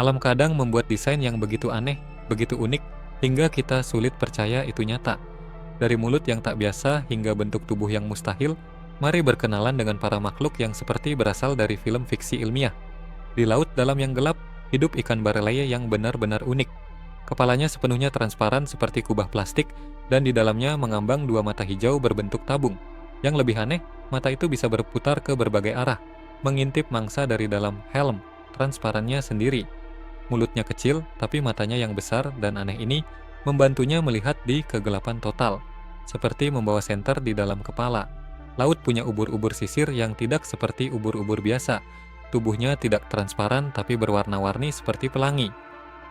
Alam kadang membuat desain yang begitu aneh, begitu unik, hingga kita sulit percaya itu nyata. Dari mulut yang tak biasa hingga bentuk tubuh yang mustahil, mari berkenalan dengan para makhluk yang seperti berasal dari film fiksi ilmiah. Di laut dalam yang gelap, hidup ikan bareleye yang benar-benar unik. Kepalanya sepenuhnya transparan seperti kubah plastik, dan di dalamnya mengambang dua mata hijau berbentuk tabung. Yang lebih aneh, mata itu bisa berputar ke berbagai arah, mengintip mangsa dari dalam helm transparannya sendiri. Mulutnya kecil, tapi matanya yang besar dan aneh ini membantunya melihat di kegelapan total, seperti membawa senter di dalam kepala. Laut punya ubur-ubur sisir yang tidak seperti ubur-ubur biasa. Tubuhnya tidak transparan tapi berwarna-warni seperti pelangi.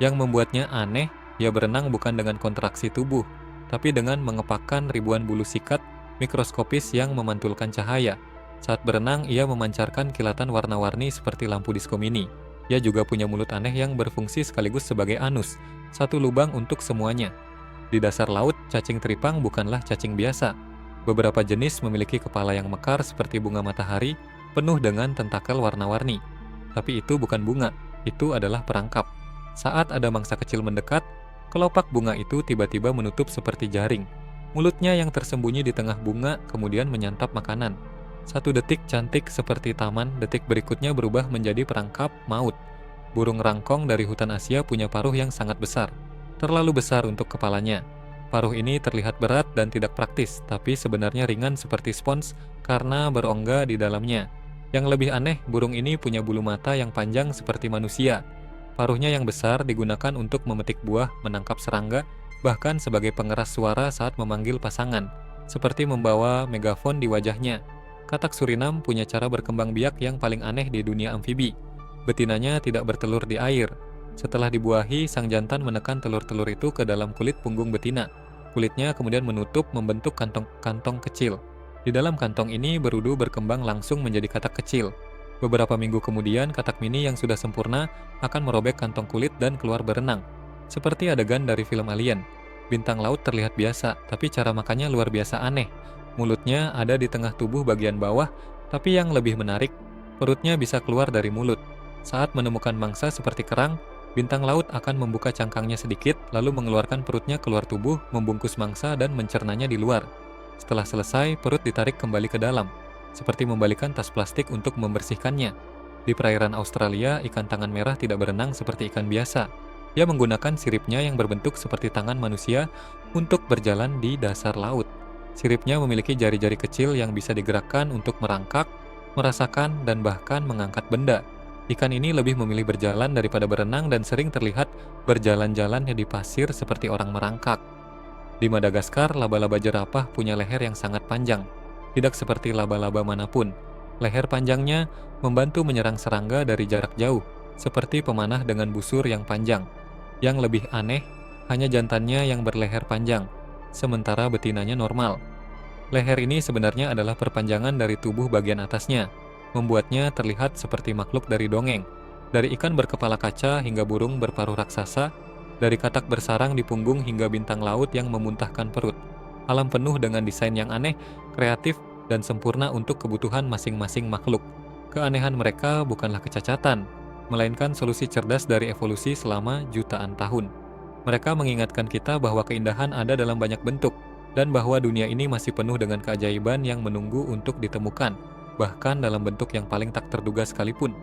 Yang membuatnya aneh, ia berenang bukan dengan kontraksi tubuh, tapi dengan mengepakkan ribuan bulu sikat mikroskopis yang memantulkan cahaya. Saat berenang, ia memancarkan kilatan warna-warni seperti lampu disko mini. Ia juga punya mulut aneh yang berfungsi sekaligus sebagai anus, satu lubang untuk semuanya. Di dasar laut, cacing teripang bukanlah cacing biasa. Beberapa jenis memiliki kepala yang mekar seperti bunga matahari, penuh dengan tentakel warna-warni. Tapi itu bukan bunga, itu adalah perangkap. Saat ada mangsa kecil mendekat, kelopak bunga itu tiba-tiba menutup seperti jaring. Mulutnya yang tersembunyi di tengah bunga kemudian menyantap makanan. Satu detik cantik seperti taman, detik berikutnya berubah menjadi perangkap maut. Burung rangkong dari hutan Asia punya paruh yang sangat besar. Terlalu besar untuk kepalanya. Paruh ini terlihat berat dan tidak praktis, tapi sebenarnya ringan seperti spons karena berongga di dalamnya. Yang lebih aneh, burung ini punya bulu mata yang panjang seperti manusia. Paruhnya yang besar digunakan untuk memetik buah, menangkap serangga, bahkan sebagai pengeras suara saat memanggil pasangan, seperti membawa megafon di wajahnya. Katak Surinam punya cara berkembang biak yang paling aneh di dunia amfibi. Betinanya tidak bertelur di air. Setelah dibuahi, sang jantan menekan telur-telur itu ke dalam kulit punggung betina. Kulitnya kemudian menutup membentuk kantong-kantong kecil. Di dalam kantong ini berudu berkembang langsung menjadi katak kecil. Beberapa minggu kemudian, katak mini yang sudah sempurna akan merobek kantong kulit dan keluar berenang. Seperti adegan dari film Alien. Bintang laut terlihat biasa, tapi cara makannya luar biasa aneh. Mulutnya ada di tengah tubuh bagian bawah, tapi yang lebih menarik, perutnya bisa keluar dari mulut. Saat menemukan mangsa seperti kerang, bintang laut akan membuka cangkangnya sedikit, lalu mengeluarkan perutnya keluar tubuh, membungkus mangsa dan mencernanya di luar. Setelah selesai, perut ditarik kembali ke dalam, seperti membalikan tas plastik untuk membersihkannya. Di perairan Australia, ikan tangan merah tidak berenang seperti ikan biasa. Ia menggunakan siripnya yang berbentuk seperti tangan manusia untuk berjalan di dasar laut. Siripnya memiliki jari-jari kecil yang bisa digerakkan untuk merangkak, merasakan, dan bahkan mengangkat benda. Ikan ini lebih memilih berjalan daripada berenang dan sering terlihat berjalan-jalan di pasir seperti orang merangkak. Di Madagaskar, laba-laba jerapah punya leher yang sangat panjang. Tidak seperti laba-laba manapun. Leher panjangnya membantu menyerang serangga dari jarak jauh, seperti pemanah dengan busur yang panjang. Yang lebih aneh, hanya jantannya yang berleher panjang, sementara betinanya normal. Leher ini sebenarnya adalah perpanjangan dari tubuh bagian atasnya, membuatnya terlihat seperti makhluk dari dongeng. Dari ikan berkepala kaca hingga burung berparuh raksasa, dari katak bersarang di punggung hingga bintang laut yang memuntahkan perut. Alam penuh dengan desain yang aneh, kreatif, dan sempurna untuk kebutuhan masing-masing makhluk. Keanehan mereka bukanlah kecacatan, melainkan solusi cerdas dari evolusi selama jutaan tahun. Mereka mengingatkan kita bahwa keindahan ada dalam banyak bentuk, dan bahwa dunia ini masih penuh dengan keajaiban yang menunggu untuk ditemukan, bahkan dalam bentuk yang paling tak terduga sekalipun.